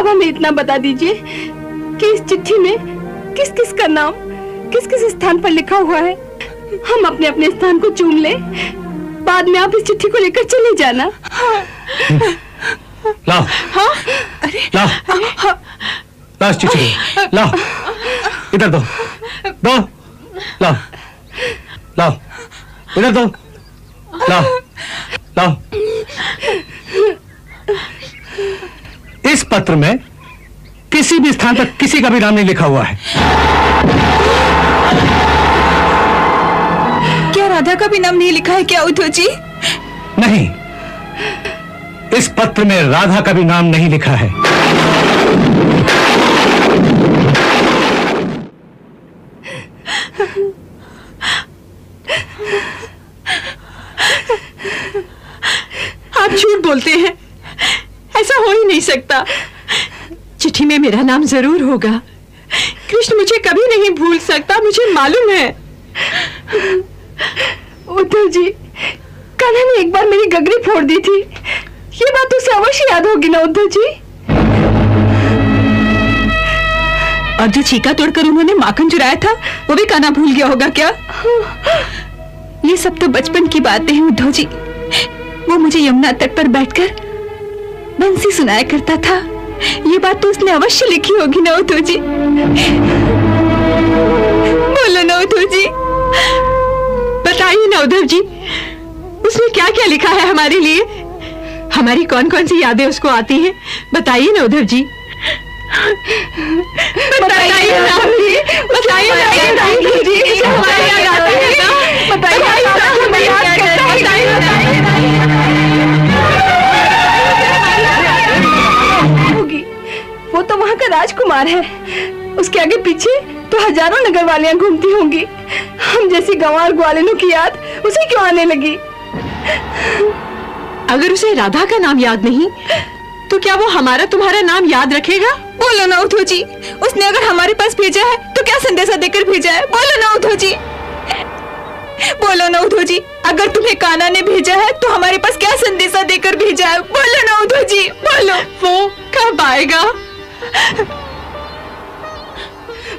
अब हमें इतना बता दीजिए कि इस चिट्ठी में किस किस का नाम किस किस स्थान पर लिखा हुआ है। हम अपने अपने स्थान को चुन ले, बाद में आप इस चिट्ठी को लेकर चले जाना। लाओ। हाँ? लाओ, लाओ इस चिट्ठी, लाओ, इधर दो, दो, लाओ, लाओ, इधर दो, लाओ, लाओ। इस पत्र में किसी भी स्थान पर किसी का भी नाम नहीं लिखा हुआ है। क्या राधा का भी नाम नहीं लिखा है क्या उद्धव जी? नहीं, इस पत्र में राधा का भी नाम नहीं लिखा है। आप झूठ बोलते हैं, ऐसा हो ही नहीं सकता। चिट्ठी में मेरा नाम जरूर होगा। कृष्ण मुझे कभी नहीं भूल सकता, मुझे मालूम है। उद्धव जी, कान्हा ने एक बार मेरी गगरी फोड़ दी थी, ये बात उसे अवश्य याद होगी ना उद्धव जी? और जो छीका तोड़कर उन्होंने माखन चुराया था, वो भी कान्हा भूल गया होगा क्या? ये सब तो बचपन की बातें हैं उद्धव जी। वो मुझे यमुना तट पर बैठकर बंसी सुनाया करता था। ये बात तो उसने अवश्य लिखी होगी ना उद्धव जी? बोलो ना उद्धव जी, बताइए ना उद्धव जी, उसने क्या क्या लिखा है हमारे लिए? हमारी कौन कौन सी यादें उसको आती हैं? बताइए ना उद्धव जी, बताइए ना, बताइए ना उद्धव जी, हमारी याद आती है ना? बताइए ना, वो तो वहाँ का राजकुमार है, उसके आगे पीछे तो हजारों नगर वालियां घूमती होंगी। हम जैसी गंवार ग्वालिनों की याद उसे क्यों आने लगी? अगर उसे राधा का नाम याद नहीं, तो क्या वो हमारा तुम्हारा नाम याद रखेगा? बोलो ना उद्धव जी, उसने अगर हमारे पास भेजा है तो क्या संदेशा देकर भेजा है? बोलो ना उद्धव जी, बोलो ना उद्धव जी, अगर तुम्हें कान्हा ने भेजा है तो हमारे पास क्या संदेशा देकर भेजा है? बोलो ना उद्धव जी, बोलो। वो कब आएगा?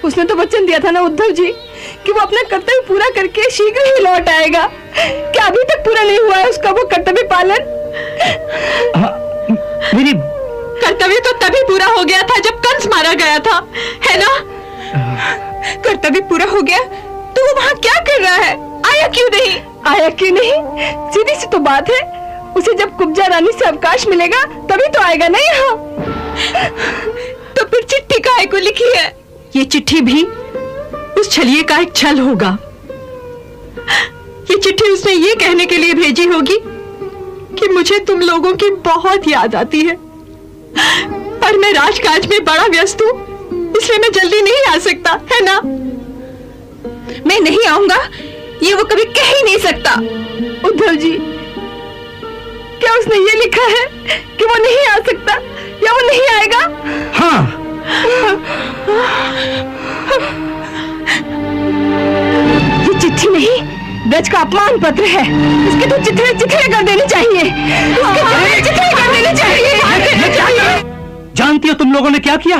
उसने तो वचन दिया था ना उद्धव जी कि वो अपना कर्तव्य पूरा करके शीघ्र ही लौट आएगा। क्या अभी तक पूरा नहीं हुआ है उसका वो कर्तव्य पालन? मेरी कर्तव्य तो तभी पूरा हो गया था जब कंस मारा गया था, है ना? कर्तव्य पूरा हो गया तो वो वहाँ क्या कर रहा है? आया क्यों नहीं? आया क्यों नहीं? सीधी सी तो बात है, उसे जब कुब्जा रानी से अवकाश मिलेगा तभी तो आएगा ना यहाँ। तो फिर चिट्ठी काहे को लिखी है? ये चिट्ठी भी उस छलिए का एक छल होगा। ये चिट्ठी उसने ये कहने के लिए भेजी होगी कि मुझे तुम लोगों की बहुत याद आती है, पर मैं राजकाज में बड़ा व्यस्त हूँ, इसलिए मैं जल्दी नहीं आ सकता, है ना? मैं नहीं आऊंगा, ये वो कभी कह ही नहीं सकता। उद्धव जी, क्या उसने ये लिखा है कि वो नहीं आ सकता या वो नहीं आएगा? हाँ। ये चिट्ठी नहीं, ब्रज का अपमान पत्र है। इसके तो चिट्ठी कर देनी चाहिए। चिट्ठी कर देनी चाहिए। जानती हो तुम लोगों ने क्या किया?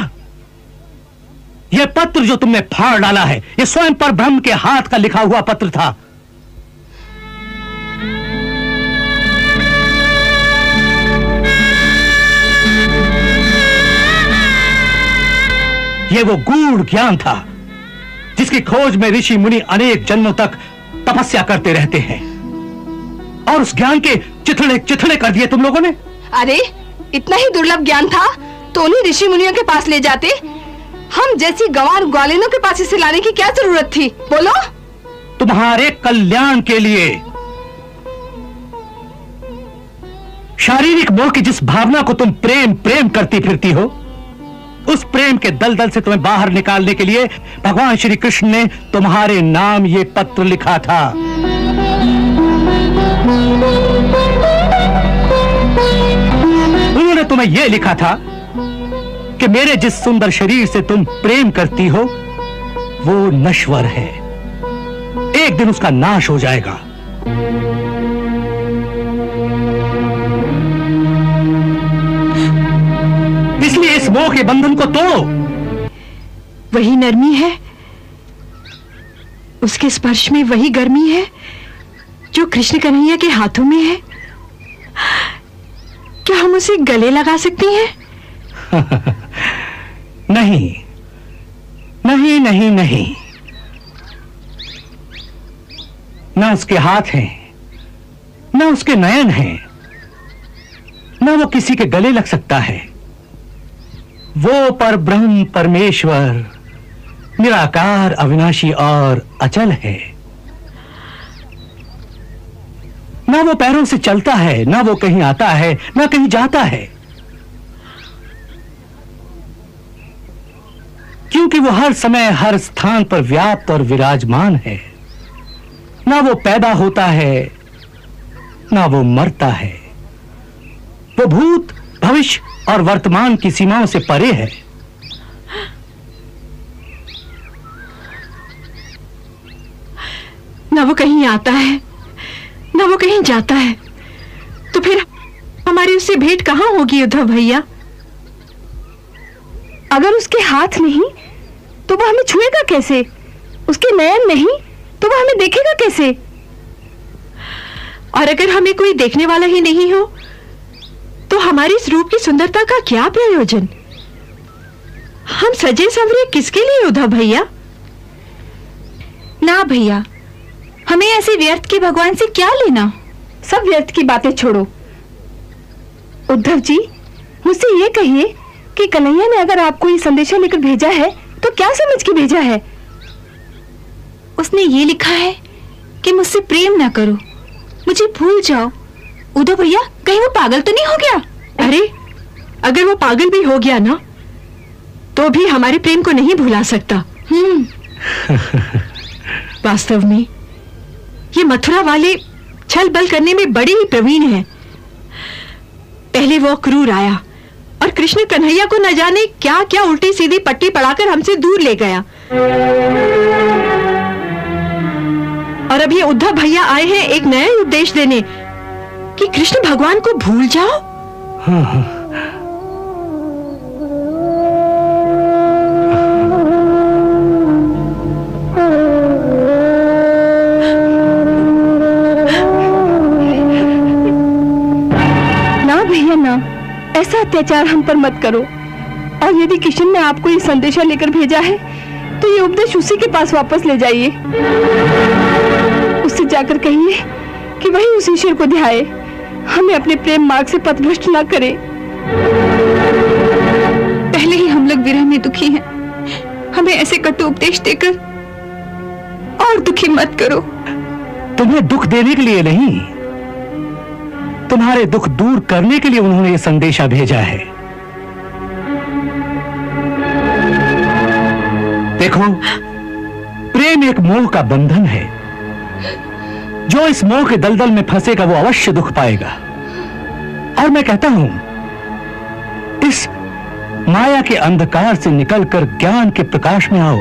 यह पत्र जो तुमने फाड़ डाला है, यह स्वयं पर ब्रह्म के हाथ का लिखा हुआ पत्र था। यह वो गूढ़ ज्ञान था जिसकी खोज में ऋषि मुनि अनेक जन्मों तक तपस्या करते रहते हैं, और उस ज्ञान के चिथड़े चिथड़े कर दिए तुम लोगों ने। अरे, इतना ही दुर्लभ ज्ञान था तो उन्हीं ऋषि मुनियों के पास ले जाते। हम जैसी गंवार ग्वालिनों के पास इसे लाने की क्या जरूरत थी? बोलो। तुम्हारे कल्याण के लिए। शारीरिक मोह की जिस भावना को तुम प्रेम करती फिरती हो, उस प्रेम के दलदल से तुम्हें बाहर निकालने के लिए भगवान श्री कृष्ण ने तुम्हारे नाम ये पत्र लिखा था। उन्होंने तुम्हें यह लिखा था कि मेरे जिस सुंदर शरीर से तुम प्रेम करती हो वो नश्वर है, एक दिन उसका नाश हो जाएगा। इसलिए इस मोह के बंधन को तोड़ो। वही नरमी है, उसके स्पर्श में वही गर्मी है जो कृष्ण कन्हैया के हाथों में है। क्या हम उसे गले लगा सकती हैं? नहीं नहीं नहीं नहीं, ना उसके हाथ हैं, ना उसके नयन हैं, ना वो किसी के गले लग सकता है। वो परब्रह्म परमेश्वर निराकार अविनाशी और अचल है। ना वो पैरों से चलता है, ना वो कहीं आता है, ना कहीं जाता है, क्योंकि वो हर समय हर स्थान पर व्याप्त और विराजमान है। ना वो पैदा होता है, ना वो मरता है। वो भूत भविष्य और वर्तमान की सीमाओं से परे है। ना वो कहीं आता है, ना वो कहीं जाता है, तो फिर हमारी उससे भेंट कहां होगी उद्धव भैया? अगर उसके हाथ नहीं तो वो हमें छुएगा कैसे? उसके नयन नहीं तो वो हमें देखेगा कैसे? और अगर हमें कोई देखने वाला ही नहीं हो तो हमारी इस रूप की सुंदरता का क्या प्रयोजन? हम सजे संवरे किसके लिए उद्धव भैया? ना भैया, हमें ऐसे व्यर्थ के भगवान से क्या लेना? सब व्यर्थ की बातें छोड़ो। उद्धव जी, मुझसे ये कहिए कि कन्हैया ने अगर आपको ये संदेशा लेकर भेजा है तो क्या समझ के भेजा है? उसने ये लिखा है कि मुझसे प्रेम ना करो, मुझे भूल जाओ। उद्धव भैया, कहीं वो पागल तो नहीं हो गया? अरे, अगर वो पागल भी हो गया ना तो भी हमारे प्रेम को नहीं भुला सकता। वास्तव में ये मथुरा वाले छल बल करने में बड़े ही प्रवीण हैं। पहले वो क्रूर आया और कृष्ण कन्हैया को न जाने क्या क्या उल्टी सीधी पट्टी पढ़ाकर हमसे दूर ले गया, और अब ये उद्धव भैया आए हैं एक नया उपदेश देने कि कृष्ण भगवान को भूल जाओ। ना भैया ना, ऐसा अत्याचार हम पर मत करो। और यदि किशन ने आपको ये संदेशा लेकर भेजा है तो ये उपदेश उसी के पास वापस ले जाइए। उससे जाकर कहिए कि वही उस ईश्वर को ध्याए, हमें अपने प्रेम मार्ग से पथभ्रष्ट ना करे। पहले ही हम लोग विरह में दुखी हैं, हमें ऐसे कटु उपदेश देकर और दुखी मत करो। तुम्हें दुख देने के लिए नहीं, तुम्हारे दुख दूर करने के लिए उन्होंने ये संदेशा भेजा है। देखो, प्रेम एक मोह का बंधन है। जो इस मोह के दलदल में फंसेगा वो अवश्य दुख पाएगा। और मैं कहता हूं, इस माया के अंधकार से निकलकर ज्ञान के प्रकाश में आओ,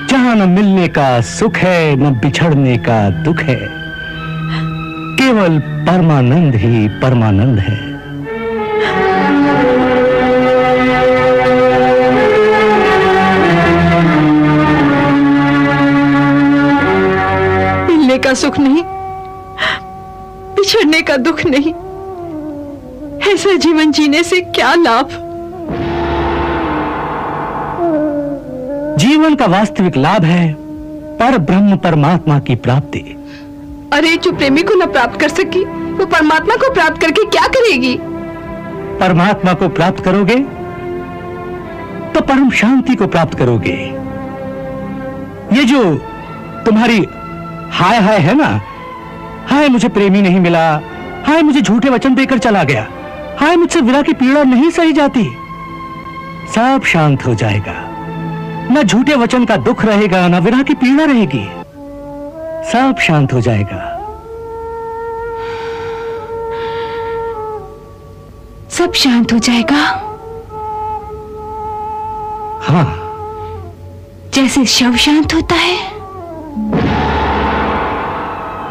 जहां न मिलने का सुख है न बिछड़ने का दुख है, केवल परमानंद ही परमानंद है। मिलने का सुख नहीं, बिछड़ने का दुख नहीं, ऐसा जीवन जीने से क्या लाभ? जीवन का वास्तविक लाभ है पर ब्रह्म परमात्मा की प्राप्ति। अरे, जो प्रेमी को न प्राप्त कर सकी वो परमात्मा को प्राप्त करके क्या करेगी? परमात्मा को प्राप्त करोगे तो परम शांति को प्राप्त करोगे। ये जो तुम्हारी हाय हाय है ना, हाय मुझे प्रेमी नहीं मिला, हाय मुझे झूठे वचन देकर चला गया, हाय मुझसे विरह की पीड़ा नहीं सही जाती, सब शांत हो जाएगा। न झूठे वचन का दुख रहेगा, न विरह की पीड़ा रहेगी, सब शांत हो जाएगा। सब शांत हो जाएगा? हाँ, जैसे शव शांत होता है,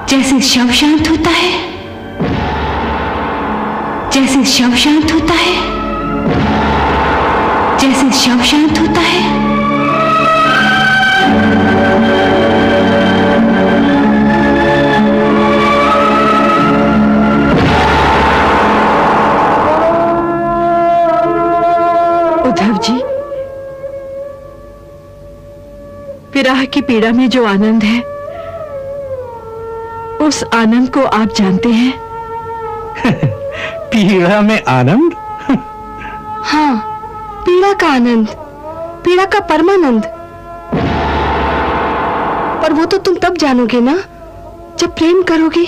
जैसे शव शांत होता है, जैसे शव शांत होता है। जैसे शव शांत होता है। उद्धव जी, विरह की पीड़ा में जो आनंद है, उस आनंद को आप जानते हैं? पीड़ा में आनंद? हाँ, पीड़ा का आनंद, पीड़ा का परमानंद। पर वो तो तुम तब जानोगे ना जब प्रेम करोगे।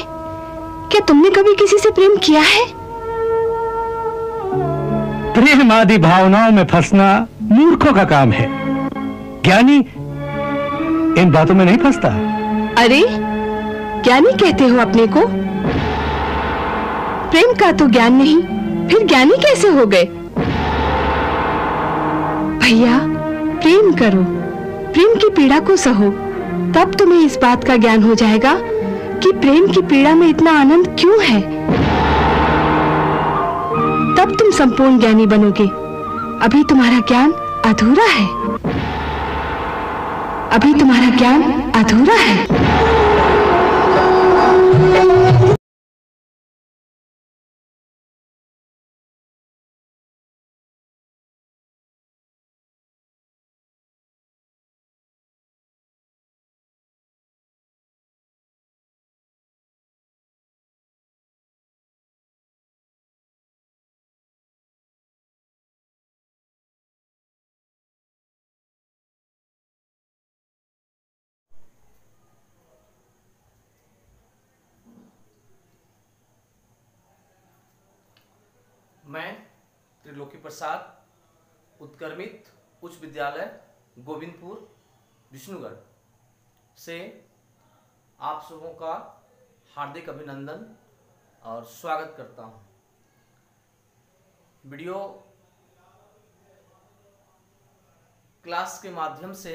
क्या तुमने कभी किसी से प्रेम किया है? प्रेम आदि भावनाओं में फंसना मूर्खों का काम है। ज्ञानी इन बातों में नहीं फंसता। अरे, ज्ञानी कहते हो अपने को? प्रेम का तो ज्ञान नहीं, फिर ज्ञानी कैसे हो गए? भैया, प्रेम करो, प्रेम की पीड़ा को सहो, तब तुम्हें इस बात का ज्ञान हो जाएगा कि प्रेम की पीड़ा में इतना आनंद क्यों है। तब तुम संपूर्ण ज्ञानी बनोगे। अभी तुम्हारा ज्ञान अधूरा है, अभी तुम्हारा ज्ञान अधूरा है। मैं त्रिलोकी प्रसाद, उत्क्रमित उच्च विद्यालय गोविंदपुर विष्णुगढ़ से आप सबों का हार्दिक अभिनंदन और स्वागत करता हूं। वीडियो क्लास के माध्यम से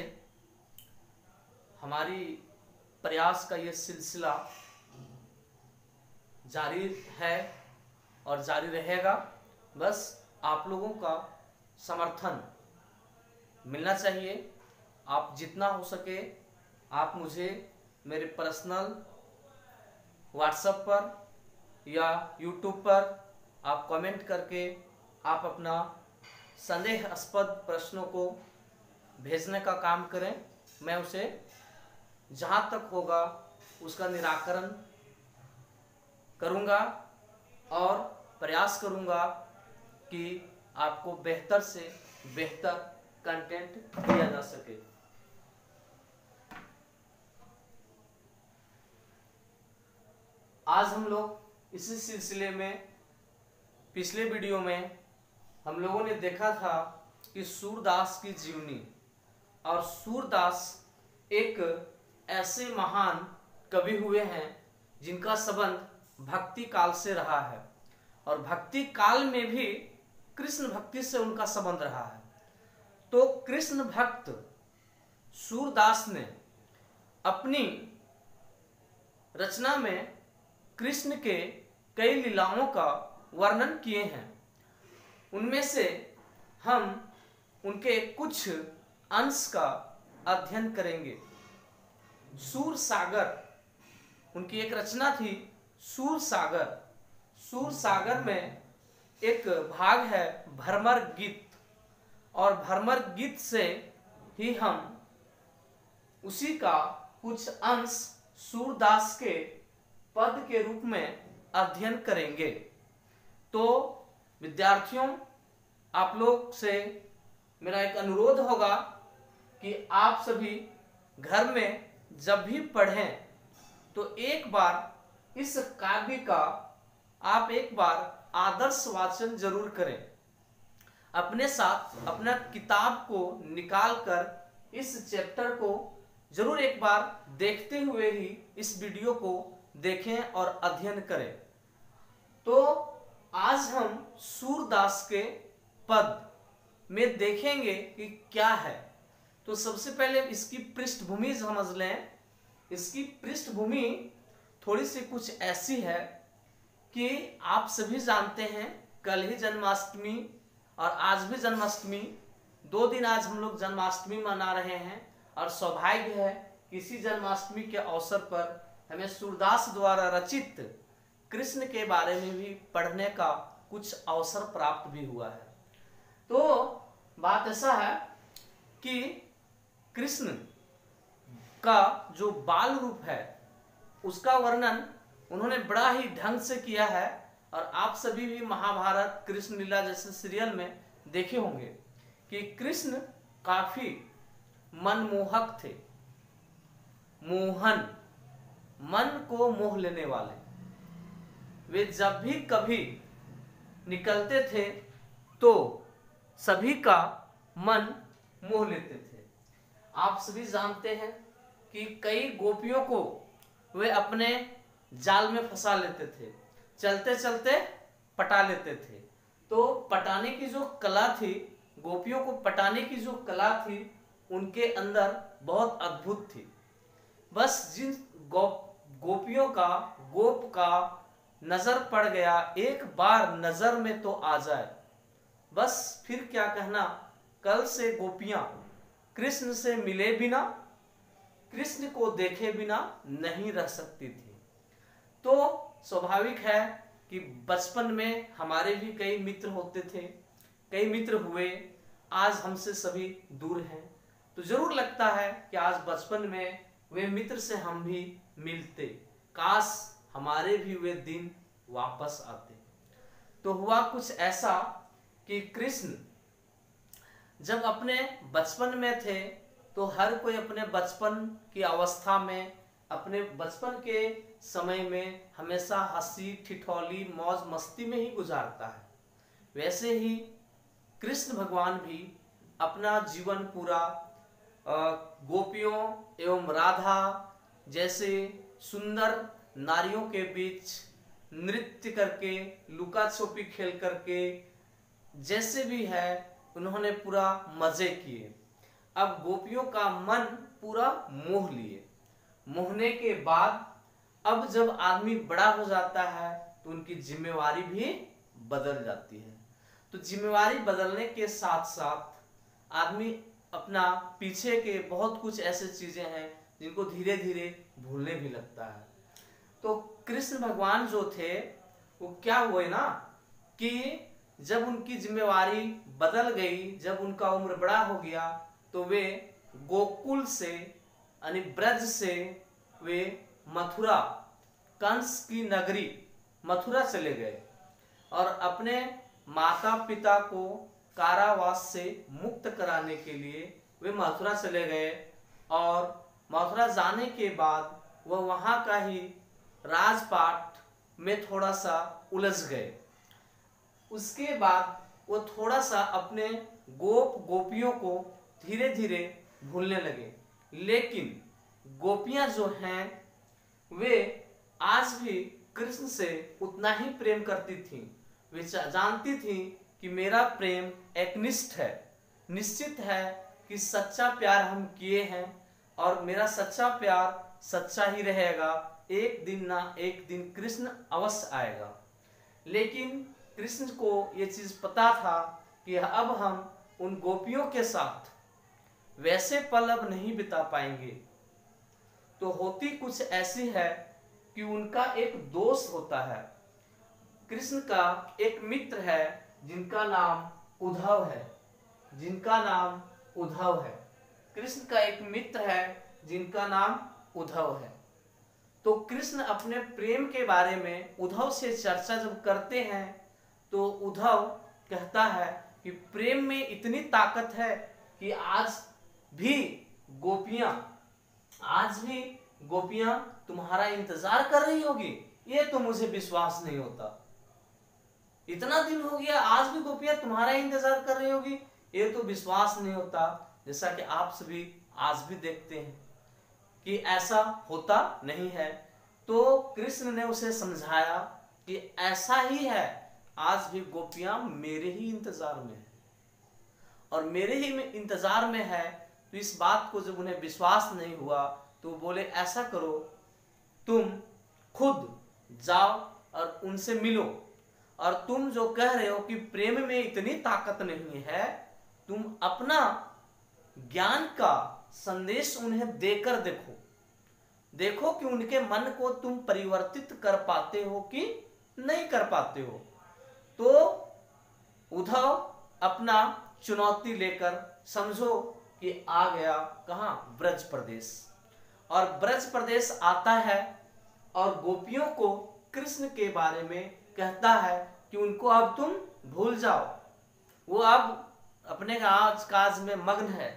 हमारी प्रयास का ये सिलसिला जारी है और जारी रहेगा। बस आप लोगों का समर्थन मिलना चाहिए। आप जितना हो सके आप मुझे मेरे पर्सनल व्हाट्सएप पर या यूट्यूब पर आप कमेंट करके आप अपना संदेहास्पद प्रश्नों को भेजने का काम करें। मैं उसे जहाँ तक होगा उसका निराकरण करूँगा और प्रयास करूँगा कि आपको बेहतर से बेहतर कंटेंट दिया जा सके। आज हम लोग इसी सिलसिले में पिछले वीडियो में हम लोगों ने देखा था कि सूरदास की जीवनी, और सूरदास एक ऐसे महान कवि हुए हैं जिनका संबंध भक्ति काल से रहा है और भक्ति काल में भी कृष्ण भक्ति से उनका संबंध रहा है। तो कृष्ण भक्त सूरदास ने अपनी रचना में कृष्ण के कई लीलाओं का वर्णन किए हैं। उनमें से हम उनके कुछ अंश का अध्ययन करेंगे। सूर सागर उनकी एक रचना थी, सूर सागर। सूर सागर में एक भाग है भ्रमर गीत, और भ्रमर गीत से ही हम उसी का कुछ अंश सूरदास के पद के रूप में अध्ययन करेंगे। तो विद्यार्थियों, आप लोग से मेरा एक अनुरोध होगा कि आप सभी घर में जब भी पढ़ें तो एक बार इस काव्य का आप एक बार आदर्श वाचन जरूर करें। अपने साथ अपना किताब को निकाल कर इस चैप्टर को जरूर एक बार देखते हुए ही इस वीडियो को देखें और अध्ययन करें। तो आज हम सूरदास के पद में देखेंगे कि क्या है। तो सबसे पहले इसकी पृष्ठभूमि समझ लें। इसकी पृष्ठभूमि थोड़ी सी कुछ ऐसी है कि आप सभी जानते हैं कल ही जन्माष्टमी और आज भी जन्माष्टमी 2 दिन आज हम लोग जन्माष्टमी मना रहे हैं और सौभाग्य है कि इसी जन्माष्टमी के अवसर पर हमें सूरदास द्वारा रचित कृष्ण के बारे में भी पढ़ने का कुछ अवसर प्राप्त भी हुआ है। तो बात ऐसा है कि कृष्ण का जो बाल रूप है उसका वर्णन उन्होंने बड़ा ही ढंग से किया है। और आप सभी भी महाभारत, कृष्ण लीला जैसे सीरियल में देखे होंगे कि कृष्ण काफी मनमोहक थे, मोहन, मन को मोह लेने वाले। वे जब भी कभी निकलते थे तो सभी का मन मोह लेते थे। आप सभी जानते हैं कि कई गोपियों को वे अपने जाल में फंसा लेते थे, चलते चलते पटा लेते थे। तो पटाने की जो कला थी, गोपियों को पटाने की जो कला थी, उनके अंदर बहुत अद्भुत थी। बस जिन गोपियों का, गोप का नजर पड़ गया, एक बार नजर में तो आ जाए, बस फिर क्या कहना, कल से गोपियां कृष्ण से मिले बिना, कृष्ण को देखे बिना नहीं रह सकती थी। तो स्वाभाविक है कि बचपन में हमारे भी कई मित्र होते थे, कई मित्र हुए, आज हमसे सभी दूर हैं। तो जरूर लगता है कि आज बचपन में वे मित्र से हम भी मिलते, काश हमारे भी वे दिन वापस आते। तो हुआ कुछ ऐसा कि कृष्ण जब अपने बचपन में थे तो हर कोई अपने बचपन की अवस्था में, अपने बचपन के समय में हमेशा हंसी ठिठौली मौज मस्ती में ही गुजारता है। वैसे ही कृष्ण भगवान भी अपना जीवन पूरा गोपियों एवं राधा जैसे सुंदर नारियों के बीच नृत्य करके, लुका छुपी खेल करके, जैसे भी है उन्होंने पूरा मजे किए। अब गोपियों का मन पूरा मोह लिए। मोहने के बाद अब जब आदमी बड़ा हो जाता है तो उनकी जिम्मेवारी भी बदल जाती है। तो जिम्मेवारी बदलने के साथ साथ आदमी अपना पीछे के बहुत कुछ ऐसे चीजें हैं जिनको धीरे धीरे भूलने भी लगता है। तो कृष्ण भगवान जो थे वो क्या हुए ना कि जब उनकी जिम्मेवारी बदल गई, जब उनका उम्र बड़ा हो गया, तो वे गोकुल से यानी ब्रज से वे मथुरा, कंस की नगरी मथुरा चले गए और अपने माता पिता को कारावास से मुक्त कराने के लिए वे मथुरा चले गए। और मथुरा जाने के बाद वह वहां का ही राजपाट में थोड़ा सा उलझ गए। उसके बाद वो थोड़ा सा अपने गोपियों को धीरे धीरे भूलने लगे। लेकिन गोपियां जो हैं वे आज भी कृष्ण से उतना ही प्रेम करती थीं। वे जानती थीं कि मेरा प्रेम एकनिष्ठ है, निश्चित है कि सच्चा प्यार हम किए हैं और मेरा सच्चा प्यार सच्चा ही रहेगा। एक दिन ना एक दिन कृष्ण अवश्य आएगा। लेकिन कृष्ण को ये चीज पता था कि अब हम उन गोपियों के साथ वैसे पल अब नहीं बिता पाएंगे। तो होती कुछ ऐसी है कि उनका एक दोस्त होता है। कृष्ण का एक मित्र है जिनका नाम उद्धव है, जिनका नाम उद्धव है। कृष्ण का एक मित्र है जिनका नाम उद्धव है। तो कृष्ण अपने प्रेम के बारे में उद्धव से चर्चा जब करते हैं तो उद्धव कहता है कि प्रेम में इतनी ताकत है कि आज भी गोपियां तुम्हारा इंतजार कर रही होगी। ये तो मुझे विश्वास नहीं होता। इतना दिन हो गया आज भी गोपियां तुम्हारा इंतजार कर रही होगी, ये तो विश्वास नहीं होता। जैसा कि आप सभी आज भी देखते हैं कि ऐसा होता नहीं है। तो कृष्ण ने उसे समझाया कि ऐसा ही है, आज भी गोपियां मेरे ही इंतजार में है और मेरे ही में इंतजार में है। तो इस बात को जब उन्हें विश्वास नहीं हुआ तो बोले ऐसा करो, तुम खुद जाओ और उनसे मिलो, और तुम जो कह रहे हो कि प्रेम में इतनी ताकत नहीं है, तुम अपना ज्ञान का संदेश उन्हें देकर देखो, देखो कि उनके मन को तुम परिवर्तित कर पाते हो कि नहीं कर पाते हो। तो उद्धव अपना चुनौती लेकर समझो कि आ गया कहां, ब्रज प्रदेश। और ब्रज प्रदेश आता है और गोपियों को कृष्ण के बारे में कहता है कि उनको अब तुम भूल जाओ, वो अब अपने काज में मग्न है।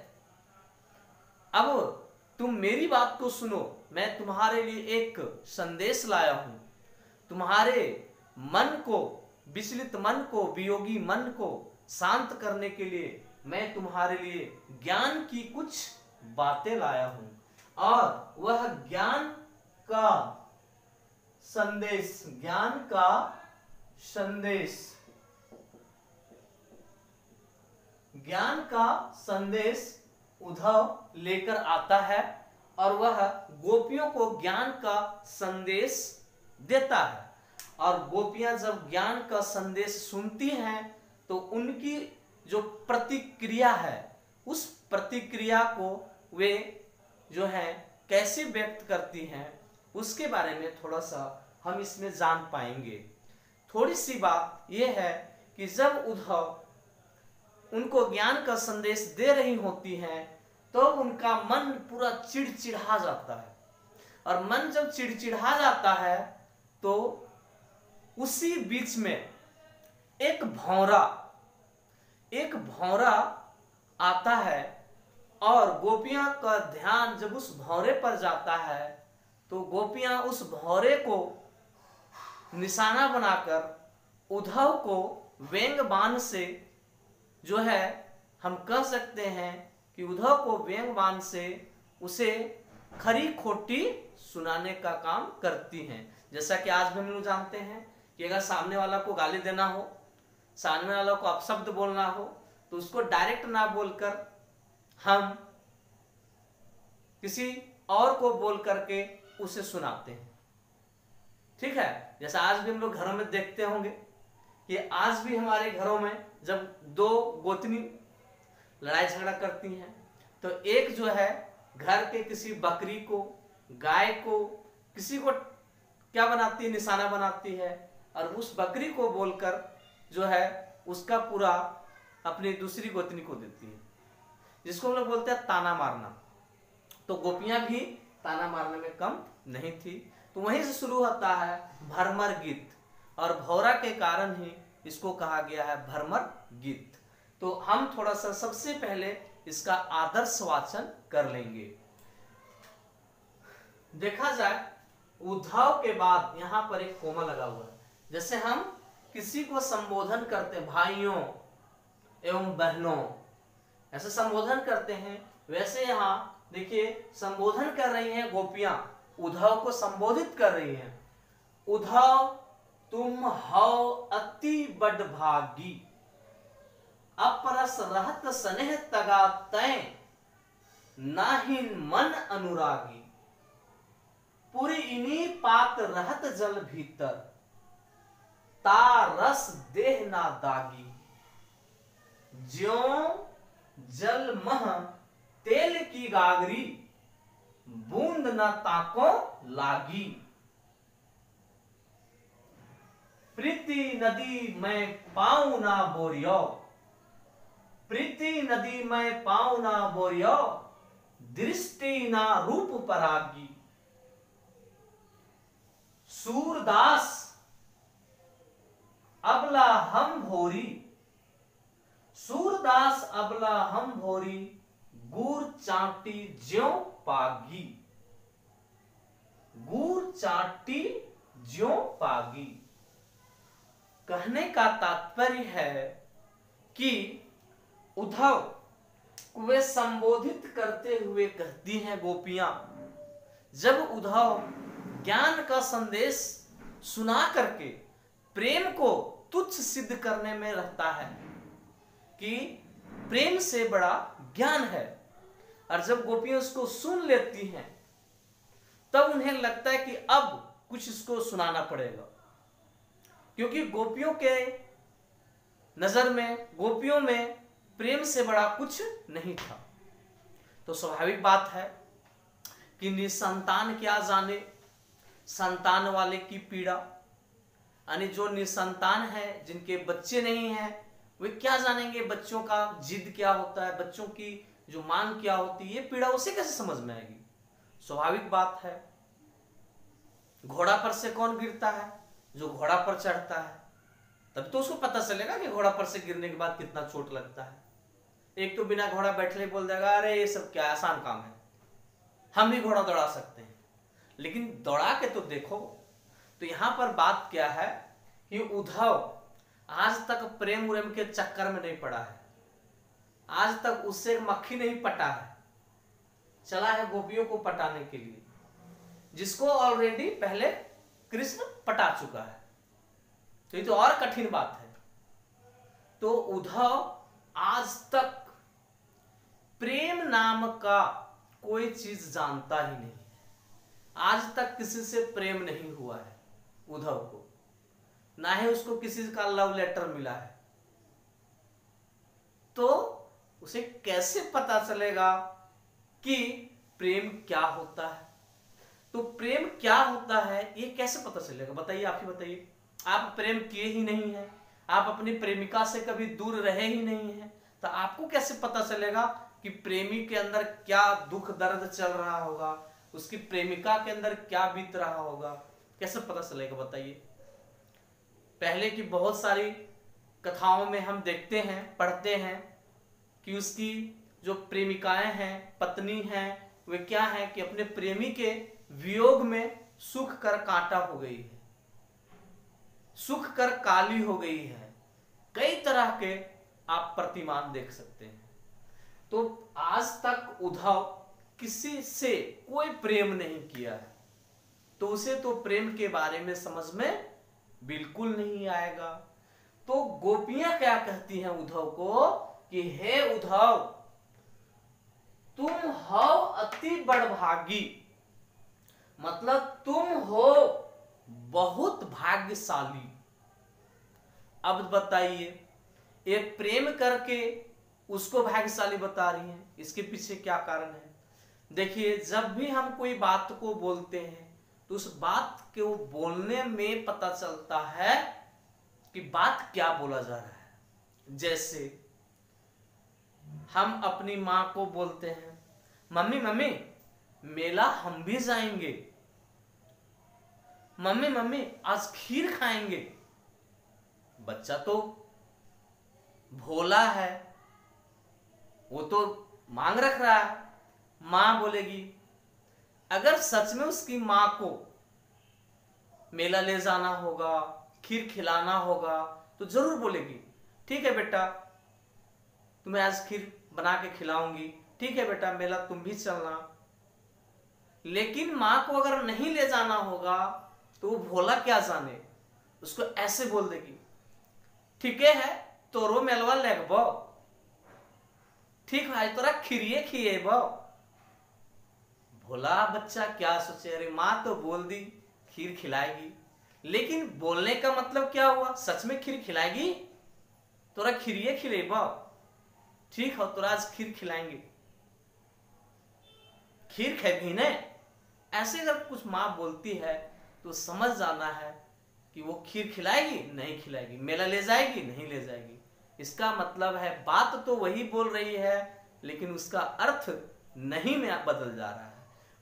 अब तुम मेरी बात को सुनो, मैं तुम्हारे लिए एक संदेश लाया हूं। तुम्हारे मन को, विचलित मन को, वियोगी मन को शांत करने के लिए मैं तुम्हारे लिए ज्ञान की कुछ बातें लाया हूं। और वह ज्ञान का संदेश, ज्ञान का संदेश, ज्ञान का संदेश उद्धव लेकर आता है और वह गोपियों को ज्ञान का संदेश देता है। और गोपियां जब ज्ञान का संदेश सुनती हैं तो उनकी जो प्रतिक्रिया है, उस प्रतिक्रिया को वे जो है कैसे व्यक्त करती हैं, उसके बारे में थोड़ा सा हम इसमें जान पाएंगे। थोड़ी सी बात यह है कि जब उद्धव उनको ज्ञान का संदेश दे रही होती हैं तो उनका मन पूरा चिड़चिड़ा जाता है। और मन जब चिड़चिड़ा जाता है तो उसी बीच में एक भौरा आता है और गोपियां का ध्यान जब उस भौरे पर जाता है तो गोपियां उस भौरे को निशाना बनाकर उद्धव को व्यंग बाण से जो है हम कह सकते हैं कि उद्धव को व्यंग बाण से उसे खरी खोटी सुनाने का काम करती हैं। जैसा कि आज भी हम लोग जानते हैं कि अगर सामने वाला को गाली देना हो, सामने वाला को अपशब्द बोलना हो तो उसको डायरेक्ट ना बोलकर हम किसी और को बोल करके उसे सुनाते हैं। ठीक है, जैसा आज भी हम लोग घरों में देखते होंगे कि आज भी हमारे घरों में जब दो गोतनी लड़ाई झगड़ा करती हैं तो एक जो है घर के किसी बकरी को, गाय को, किसी को क्या बनाती है, निशाना बनाती है और उस बकरी को बोलकर जो है उसका पूरा अपनी दूसरी गोतनी को देती है, जिसको हम लोग बोलते हैं ताना मारना। तो गोपियां भी ताना मारने में कम नहीं थी। तो वहीं से शुरू होता है भ्रमर गीत और भौरा के कारण ही इसको कहा गया है भ्रमर गीत। तो हम थोड़ा सा सबसे पहले इसका आदर्श वाचन कर लेंगे। देखा जाए उद्धव के बाद यहां पर एक कोमा लगा हुआ है। जैसे हम किसी को संबोधन करते हैं, भाइयों एवं बहनों, ऐसे संबोधन करते हैं, वैसे यहां देखिए संबोधन कर रही हैं गोपियां, उद्धव को संबोधित कर रही हैं। उद्धव तुम हो अति बड़ भागी, अपरस रहत स्नेह तगा तय, नाहिन मन अनुरागी, पूरी इनी पात रहत जल भीतर, ता रस देह ना दागी, ज्यों जल मह तेल की गागरी, बूंद न ताको लागी, प्रीति नदी में पाऊ ना बोरियो, प्रीति नदी में पाऊ ना बोरियो, दृष्टि ना रूप परागी, सूरदास अबला हम भोरी, सूरदास अबला हम भोरी, गुर चाटी ज्यों पागी, गुर चाटी ज्यों पागी। कहने का तात्पर्य है कि उद्धव को वे संबोधित करते हुए कहती हैं गोपियां, जब उद्धव ज्ञान का संदेश सुना करके प्रेम को तुच्छ सिद्ध करने में रहता है कि प्रेम से बड़ा ज्ञान है, और जब गोपियां उसको सुन लेती हैं तब उन्हें लगता है कि अब कुछ इसको सुनाना पड़ेगा, क्योंकि गोपियों के नजर में, गोपियों में प्रेम से बड़ा कुछ नहीं था। तो स्वाभाविक बात है कि निसंतान क्या जाने संतान वाले की पीड़ा, यानी जो निसंतान है, जिनके बच्चे नहीं हैं, वे क्या जानेंगे बच्चों का जिद क्या होता है, बच्चों की जो मांग क्या होती है, ये पीड़ा उसे कैसे समझ में आएगी। स्वाभाविक बात है। घोड़ा पर से कौन गिरता है? जो घोड़ा पर चढ़ता है, तब तो उसको पता चलेगा कि घोड़ा पर से गिरने के बाद कितना चोट लगता है। एक तो बिना घोड़ा बैठे बोल देगा अरे ये सब क्या आसान काम है, हम भी घोड़ा दौड़ा सकते हैं, लेकिन दौड़ा के तो देखो। तो यहां पर बात क्या है कि उद्धव आज तक प्रेम उरेम के चक्कर में नहीं पड़ा है, आज तक उससे मक्खी नहीं पटा है, चला है गोपियों को पटाने के लिए, जिसको ऑलरेडी पहले कृष्ण पटा चुका है। तो ये तो और कठिन बात है। तो उद्धव आज तक प्रेम नाम का कोई चीज जानता ही नहीं है, आज तक किसी से प्रेम नहीं हुआ है उद्धव को, ना ही उसको किसी का लव लेटर मिला है। तो उसे कैसे पता चलेगा कि प्रेम क्या होता है? तो प्रेम क्या होता है ये कैसे पता चलेगा? बताइए, आप ही बताइए। आप प्रेम किए ही नहीं है, आप अपनी प्रेमिका से कभी दूर रहे ही नहीं है, तो आपको कैसे पता चलेगा कि प्रेमी के अंदर क्या दुख दर्द चल रहा होगा, उसकी प्रेमिका के अंदर क्या बीत रहा होगा, कैसे पता चलेगा? बताइए। पहले की बहुत सारी कथाओं में हम देखते हैं, पढ़ते हैं कि उसकी जो प्रेमिकाएं हैं, पत्नी हैं, वे क्या है कि अपने प्रेमी के वियोग में सूख कर कांटा हो गई है, सूख कर काली हो गई है। कई तरह के आप प्रतिमान देख सकते हैं। तो आज तक उद्धव किसी से कोई प्रेम नहीं किया है, तो उसे तो प्रेम के बारे में समझ में बिल्कुल नहीं आएगा। तो गोपियां क्या कहती हैं उद्धव को कि हे उद्धव, तुम हो अति बड़भागी, मतलब तुम हो बहुत भाग्यशाली। अब बताइए, एक प्रेम करके उसको भाग्यशाली बता रही हैं, इसके पीछे क्या कारण है? देखिए, जब भी हम कोई बात को बोलते हैं तो उस बात को बोलने में पता चलता है कि बात क्या बोला जा रहा है। जैसे हम अपनी माँ को बोलते हैं, मम्मी मम्मी मेला हम भी जाएंगे, मम्मी मम्मी आज खीर खाएंगे। बच्चा तो भोला है, वो तो मांग रख रहा है। मां बोलेगी, अगर सच में उसकी मां को मेला ले जाना होगा, खीर खिलाना होगा, तो जरूर बोलेगी ठीक है बेटा, तुम्हें आज खीर बना के खिलाऊंगी, ठीक है बेटा मेला तुम भी चलना। लेकिन मां को अगर नहीं ले जाना होगा तो वो भोला क्या जाने, उसको ऐसे बोल देगी, ठीक है तोरो मेलवा लेगबो, ठीक है तोरा खीरिए खिएबो। भोला बच्चा क्या सोचे, अरे माँ तो बोल दी खीर खिलाएगी, लेकिन बोलने का मतलब क्या हुआ? सच में खीर खिलाएगी? तोरा खीरिए खिलेबो, ठीक है तोरा आज खीर खिलाएंगे, खीर खेबी ने। ऐसे अगर कुछ माँ बोलती है तो समझ जाना है कि वो खीर खिलाएगी नहीं खिलाएगी, मेला ले जाएगी नहीं ले जाएगी। इसका मतलब है बात तो वही बोल रही है, लेकिन उसका अर्थ नहीं में बदल जा रहा है।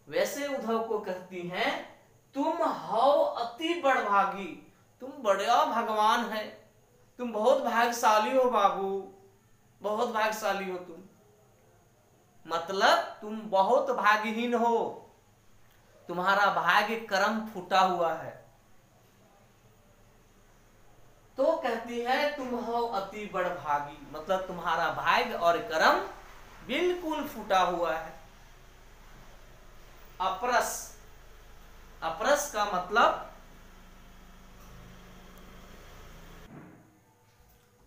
वैसे उद्धव को कहती हैं, तुम हो अति बड़भागी, तुम बड़ा भगवान है, तुम बहुत भाग्यशाली हो बाबू, बहुत भाग्यशाली हो तुम, मतलब तुम बहुत भाग्यहीन हो, तुम्हारा भाग्य कर्म फूटा हुआ है। तो कहती है तुम हो अति बड़भागी, मतलब तुम्हारा भाग्य और कर्म बिल्कुल फूटा हुआ है। अपरस, अपरस का मतलब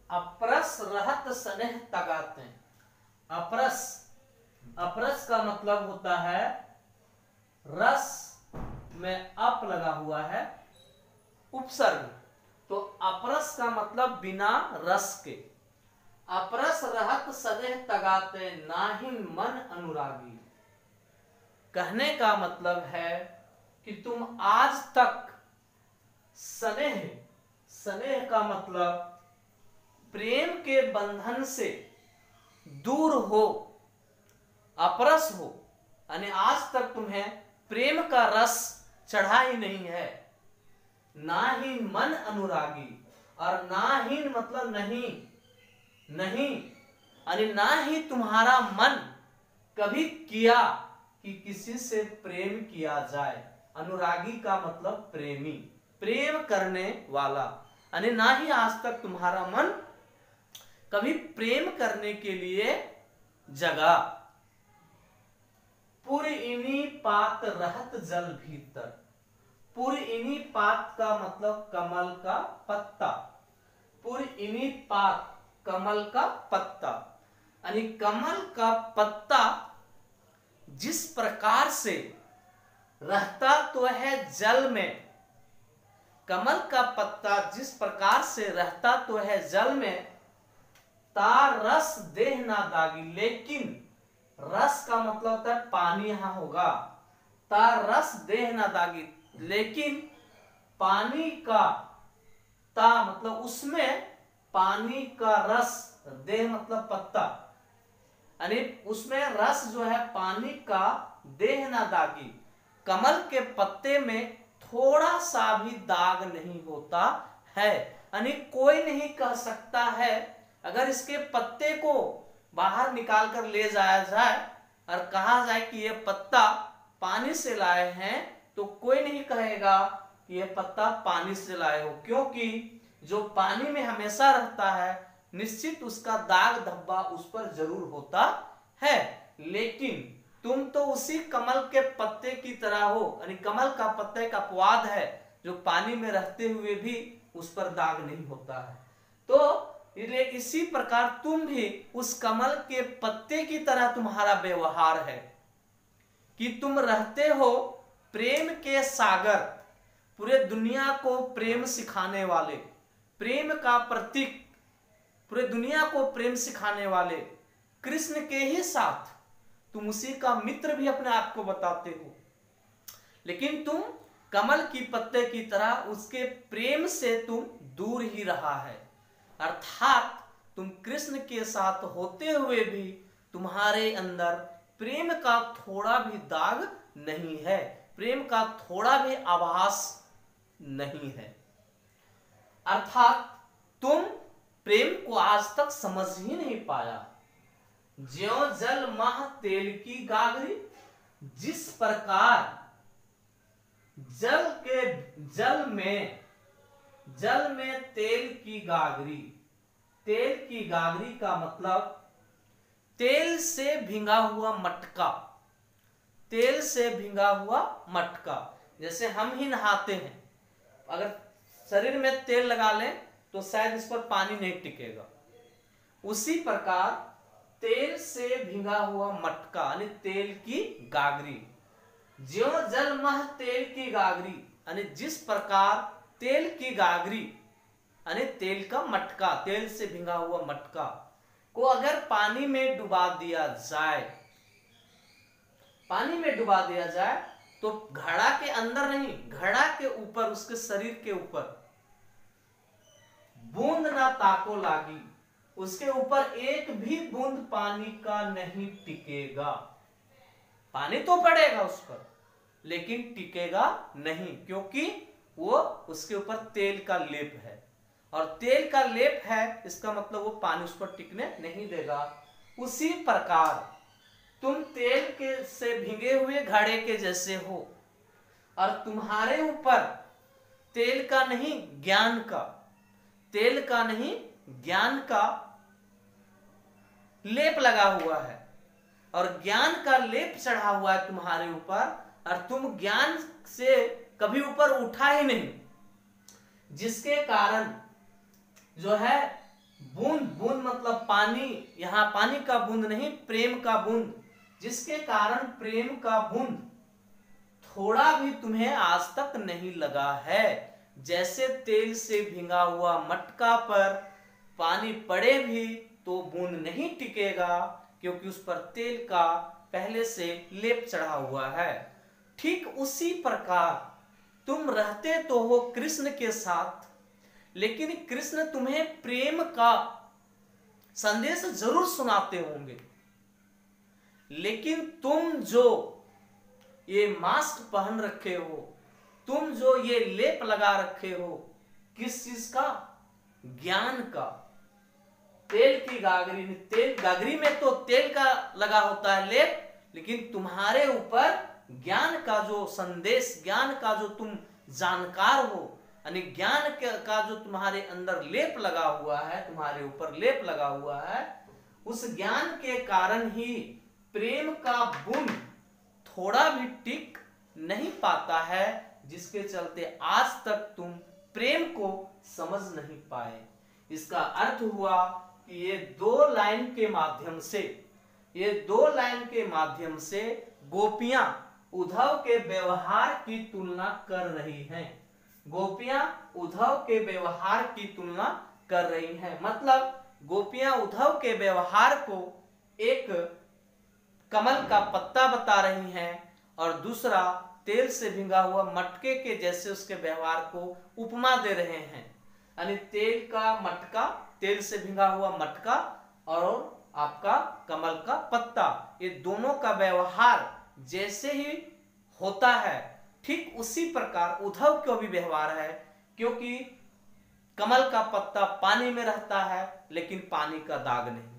अपरस रहत स्नेह तगाते। अपरस, अपरस का मतलब होता है रस में अप लगा हुआ है उपसर्ग, तो अपरस का मतलब बिना रस के, अपरस रहत सदेह तगाते नाहिन मन अनुरागी। कहने का मतलब है कि तुम आज तक स्नेह, स्नेह का मतलब प्रेम के बंधन से दूर हो, अपरस हो, यानी आज तक तुम्हें प्रेम का रस चढ़ा ही नहीं है। ना ही मन अनुरागी, और ना ही मतलब नहीं, नहीं यानी ना ही तुम्हारा मन कभी किया कि किसी से प्रेम किया जाए। अनुरागी का मतलब प्रेमी, प्रेम करने वाला, यानी ना ही आज तक तुम्हारा मन कभी प्रेम करने के लिए जगा। पुरइनी पात रहत जल भीतर। पुरइनी पात का मतलब कमल का पत्ता। पुरइनी पात कमल का पत्ता, यानी कमल का पत्ता जिस प्रकार से रहता तो है जल में, कमल का पत्ता जिस प्रकार से रहता तो है जल में, तार रस देह ना दागी। लेकिन रस का मतलब होता है पानी, यहां होगा तार रस देह ना दागी। लेकिन पानी का ता मतलब उसमें पानी का रस, देह मतलब पत्ता, यानी उसमें रस जो है पानी का देह ना दागी। कमल के पत्ते में थोड़ा सा भी दाग नहीं होता है, यानी कोई नहीं कह सकता है अगर इसके पत्ते को बाहर निकाल कर ले जाया जाए और कहा जाए कि यह पत्ता पानी से लाए हैं, तो कोई नहीं कहेगा कि यह पत्ता पानी से लाए हो, क्योंकि जो पानी में हमेशा रहता है निश्चित उसका दाग धब्बा उस पर जरूर होता है। लेकिन तुम तो उसी कमल के पत्ते की तरह हो, यानी कमल का पत्ते का अपवाद है जो पानी में रहते हुए भी उस पर दाग नहीं होता है। तो इसी प्रकार तुम भी उस कमल के पत्ते की तरह तुम्हारा व्यवहार है कि तुम रहते हो प्रेम के सागर, पूरे दुनिया को प्रेम सिखाने वाले, प्रेम का प्रतीक, पूरे दुनिया को प्रेम सिखाने वाले कृष्ण के ही साथ तुम उसी का मित्र भी अपने आप को बताते हो। लेकिन तुम कमल की पत्ते की तरह उसके प्रेम से तुम दूर ही रहा है, अर्थात तुम कृष्ण के साथ होते हुए भी तुम्हारे अंदर प्रेम का थोड़ा भी दाग नहीं है, प्रेम का थोड़ा भी आभास नहीं है। अर्थात तुम प्रेम को आज तक समझ ही नहीं पाया। ज्यों जल मह तेल की गागरी, जिस प्रकार जल में तेल की गागरी, तेल की गागरी का मतलब तेल से भिंगा हुआ मटका, तेल से भिंगा हुआ मटका। जैसे हम ही नहाते हैं, अगर शरीर में तेल लगा लें तो शायद इस पर पानी नहीं टिकेगा, उसी प्रकार तेल से भिंगा हुआ मटका यानी तेल की गागरी। ज्यों जल मह तेल की गागरी, यानी जिस प्रकार तेल की गागरी यानी तेल का मटका, तेल से भिंगा हुआ मटका को अगर पानी में डुबा दिया जाए, पानी में डुबा दिया जाए तो घड़ा के अंदर नहीं, घड़ा के ऊपर, उसके शरीर के ऊपर बूंद ना ताको लागी, उसके ऊपर एक भी बूंद पानी का नहीं टिकेगा। पानी तो पड़ेगा उस पर लेकिन टिकेगा नहीं, क्योंकि वो उसके ऊपर तेल का लेप है, और तेल का लेप है इसका मतलब वो पानी उस पर टिकने नहीं देगा। उसी प्रकार तुम तेल के से भिंगे हुए घड़े के जैसे हो, और तुम्हारे ऊपर तेल का नहीं ज्ञान का, तेल का नहीं ज्ञान का लेप लगा हुआ है, और ज्ञान का लेप चढ़ा हुआ है तुम्हारे ऊपर, और तुम ज्ञान से कभी ऊपर उठा ही नहीं, जिसके कारण जो है बूंद, बूंद मतलब पानी, यहां पानी का बूंद नहीं प्रेम का बूंद, जिसके कारण प्रेम का बूंद थोड़ा भी तुम्हें आज तक नहीं लगा है। जैसे तेल से भिंगा हुआ मटका पर पानी पड़े भी तो बूंद नहीं टिकेगा, क्योंकि उस पर तेल का पहले से लेप चढ़ा हुआ है। ठीक उसी प्रकार तुम रहते तो हो कृष्ण के साथ, लेकिन कृष्ण तुम्हें प्रेम का संदेश जरूर सुनाते होंगे, लेकिन तुम जो ये मास्क पहन रखे हो, तुम जो ये लेप लगा रखे हो, किस चीज का? ज्ञान का। तेल की गागरी, तेल गागरी में तो तेल का लगा होता है लेप, लेकिन तुम्हारे ऊपर ज्ञान का जो संदेश, ज्ञान का जो तुम जानकार हो, यानी ज्ञान का जो तुम्हारे अंदर लेप लगा हुआ है, तुम्हारे ऊपर लेप लगा हुआ है, उस ज्ञान के कारण ही प्रेम का बूंद थोड़ा भी टिक नहीं पाता है, जिसके चलते आज तक तुम प्रेम को समझ नहीं पाए। इसका अर्थ हुआ कि ये दो लाइन के माध्यम से गोपियां उद्धव के व्यवहार की तुलना कर रही हैं। गोपियां उद्धव के व्यवहार की तुलना कर रही हैं, मतलब गोपियां उद्धव के व्यवहार को एक कमल का पत्ता बता रही हैं और दूसरा तेल से भिंगा हुआ मटके के जैसे उसके व्यवहार को उपमा दे रहे हैं। यानी तेल का मटका, तेल से भिंगा हुआ मटका और आपका कमल का पत्ता, ये दोनों का व्यवहार जैसे ही होता है, ठीक उसी प्रकार उद्धव का भी व्यवहार है, क्योंकि कमल का पत्ता पानी में रहता है लेकिन पानी का दाग नहीं।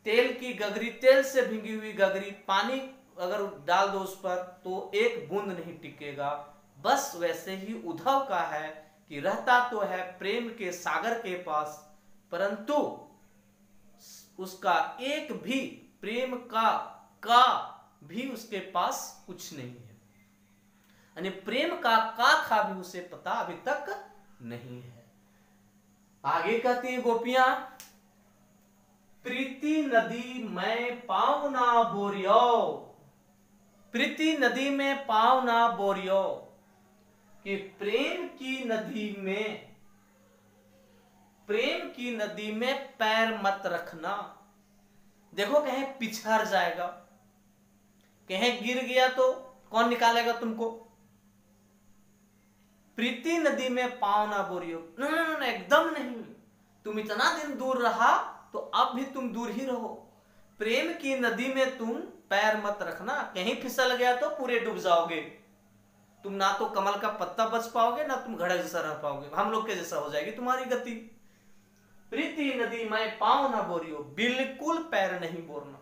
तेल की गगरी, तेल से भिंगी हुई गगरी, पानी अगर डाल दो उस पर तो एक बूंद नहीं टिकेगा। बस वैसे ही उद्धव का है कि रहता तो है प्रेम के सागर के पास, परंतु उसका एक भी प्रेम का भी उसके पास कुछ नहीं है, यानी प्रेम का खा भी उसे पता अभी तक नहीं है। आगे कहती है गोपियां, प्रीति नदी में पाँव ना बोरियो, प्रीति नदी में पाँव ना बोरियो, कि प्रेम की नदी में पैर मत रखना। देखो कहीं पिछड़ जाएगा, कहीं गिर गया तो कौन निकालेगा तुमको? प्रीति नदी में पाँव ना बोरियो, न एकदम नहीं। तुम इतना दिन दूर रहा तो अब भी तुम दूर ही रहो। प्रेम की नदी में तुम पैर मत रखना, कहीं फिसल गया तो पूरे डूब जाओगे। तुम ना तो कमल का पत्ता बच पाओगे, ना तुम घड़ा जैसा रह पाओगे, हम लोग के जैसा हो जाएगी तुम्हारी गति। प्रीति नदी में पाँव ना बोरियो, बिल्कुल पैर नहीं बोरना।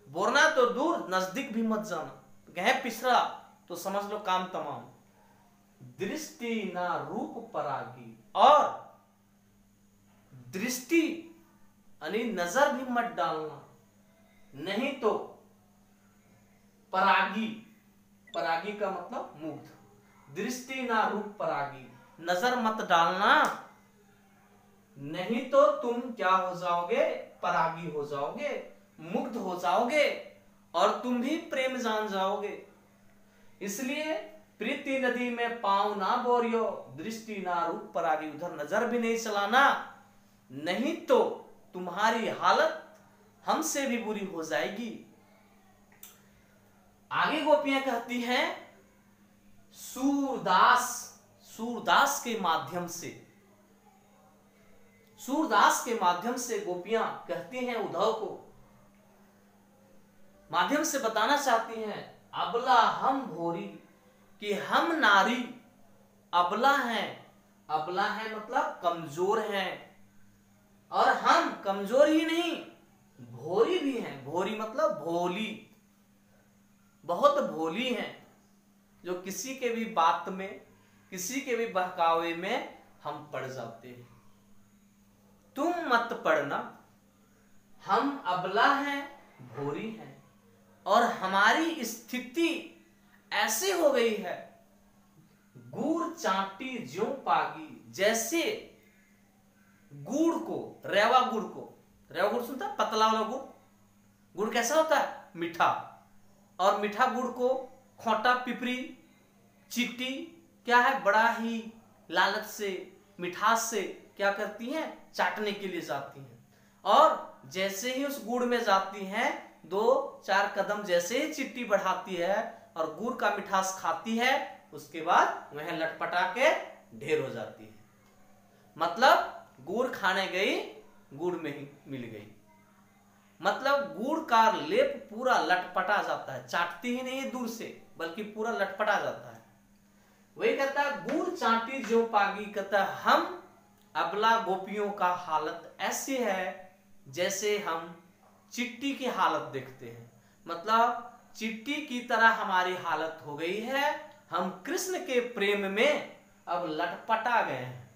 बोरना तो दूर, नजदीक भी मत जाना। कहीं पिछड़ा तो समझ लो काम तमाम। दृष्टि ना रूप परागी, और दृष्टि यानी नजर भी मत डालना, नहीं तो परागी, परागी का मतलब मुग्ध। दृष्टि ना रूप परागी, नजर मत डालना, नहीं तो तुम क्या हो जाओगे? परागी हो जाओगे, मुग्ध हो जाओगे और तुम भी प्रेम जान जाओगे। इसलिए प्रीति नदी में पाँव ना बोरियो, दृष्टि ना रूप परागी, उधर नजर भी नहीं चलाना, नहीं तो तुम्हारी हालत हमसे भी बुरी हो जाएगी। आगे गोपियां कहती हैं, सूरदास के माध्यम से गोपियां कहती हैं उद्धव को, माध्यम से बताना चाहती हैं, अबला हम भोरी, कि हम नारी अबला हैं। अबला है मतलब कमजोर हैं, और हम कमजोर ही नहीं भोरी भी हैं। भोरी मतलब भोली, बहुत भोली हैं, जो किसी के भी बात में, किसी के भी बहकावे में हम पड़ जाते हैं। तुम मत पड़ना, हम अबला हैं, भोरी हैं, और हमारी स्थिति ऐसी हो गई है, गुड़ चाटी ज्यों पागी, जैसे गुड़ को, रेवा गुड़ सुनता, पतला वाला गुड़ कैसा होता है? मीठा। और मीठा गुड़ को खोटा, पिपरी, चींटी क्या है, बड़ा ही लालच से, मिठास से क्या करती हैं? चाटने के लिए जाती हैं। और जैसे ही उस गुड़ में जाती हैं, 2-4 कदम जैसे ही चिट्ठी बढ़ाती है और गुड़ का मिठास खाती है, उसके बाद वह लटपटा के ढेर हो जाती है। मतलब गुड़ खाने गई, गुड़ में ही मिल गई। मतलब गुड़ का लेप पूरा लटपटा जाता है, चाटती ही नहीं दूर से, बल्कि पूरा लटपटा जाता है। वही कहता है गुड़ चाटी जो पागी, कहता हम अबला गोपियों का हालत ऐसी है जैसे हम चिट्टी की हालत देखते हैं। मतलब चिट्टी की तरह हमारी हालत हो गई है, हम कृष्ण के प्रेम में अब लटपटा गए हैं,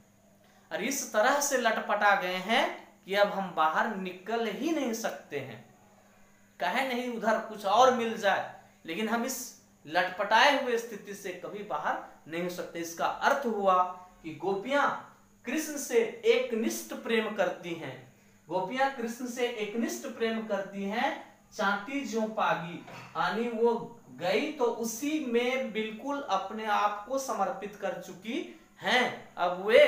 और इस तरह से लटपटा गए हैं कि अब हम बाहर निकल ही नहीं सकते हैं। कहे नहीं उधर कुछ और मिल जाए, लेकिन हम इस लटपटाए हुए स्थिति से कभी बाहर नहीं हो सकते। इसका अर्थ हुआ कि गोपियां कृष्ण से एकनिष्ठ प्रेम करती हैं, गोपियां कृष्ण से एकनिष्ठ प्रेम करती हैं। चाटी जो पागी, यानी वो गई तो उसी में बिल्कुल अपने आप को समर्पित कर चुकी हैं। अब वे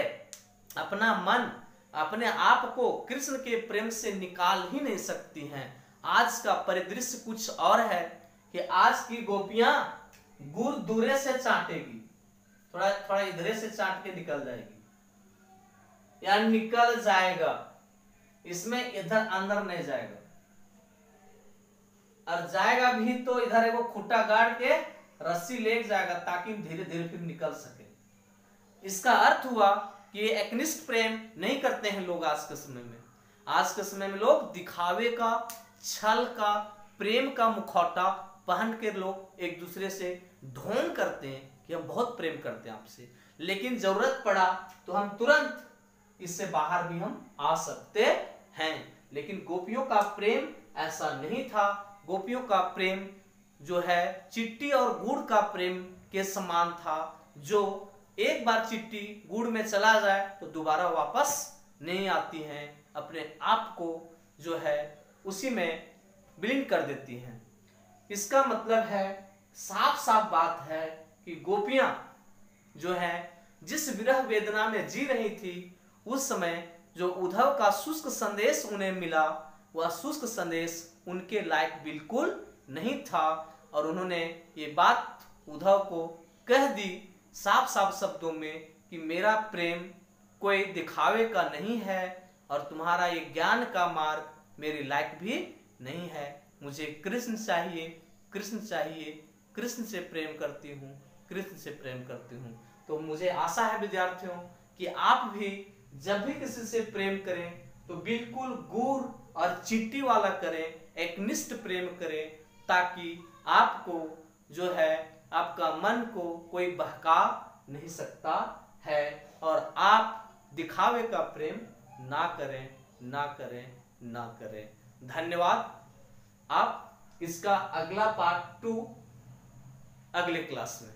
अपना मन, अपने आप को कृष्ण के प्रेम से निकाल ही नहीं सकती हैं। आज का परिदृश्य कुछ और है कि आज की गोपियां गुड़ दूरे से चाटेगी, थोड़ा थोड़ा इधरे से चाट के निकल जाएगी या निकल जाएगा, इसमें इधर अंदर नहीं जाएगा, और जाएगा भी तो इधर एगो खूंटा गाड़ के रस्सी ले जाएगा ताकि धीरे धीरे फिर निकल सके। इसका अर्थ हुआ कि ये एकनिष्ठ प्रेम नहीं करते हैं लोग आज के समय में। आज के समय में लोग दिखावे का, छल का, प्रेम का मुखौटा पहन के लोग एक दूसरे से ढोंग करते हैं कि हम बहुत प्रेम करते हैं आपसे, लेकिन जरूरत पड़ा तो हम तुरंत इससे बाहर भी हम आ सकते हैं। लेकिन गोपियों का प्रेम ऐसा नहीं था। गोपियों का प्रेम जो है चिट्टी और गुड़ का प्रेम के समान था, जो एक बार चिट्टी गुड़ में चला जाए तो दोबारा वापस नहीं आती हैं, अपने आप को जो है उसी में विलीन कर देती हैं। इसका मतलब है, साफ साफ बात है कि गोपियां जो है जिस विरह वेदना में जी रही थी, उस समय जो उद्धव का शुष्क संदेश उन्हें मिला, वह शुष्क संदेश उनके लायक बिल्कुल नहीं था, और उन्होंने ये बात उद्धव को कह दी साफ साफ शब्दों में कि मेरा प्रेम कोई दिखावे का नहीं है और तुम्हारा ये ज्ञान का मार्ग मेरे लायक भी नहीं है। मुझे कृष्ण चाहिए, कृष्ण चाहिए, कृष्ण से प्रेम करती हूँ, कृष्ण से प्रेम करती हूँ। तो मुझे आशा है विद्यार्थियों कि आप भी जब भी किसी से प्रेम करें तो बिल्कुल गुड़ और चिट्टी वाला करें, एकनिष्ठ प्रेम करें, ताकि आपको जो है आपका मन को कोई बहका नहीं सकता है, और आप दिखावे का प्रेम ना करें, ना करें, ना करें। धन्यवाद। आप इसका अगला पार्ट 2 अगले क्लास में।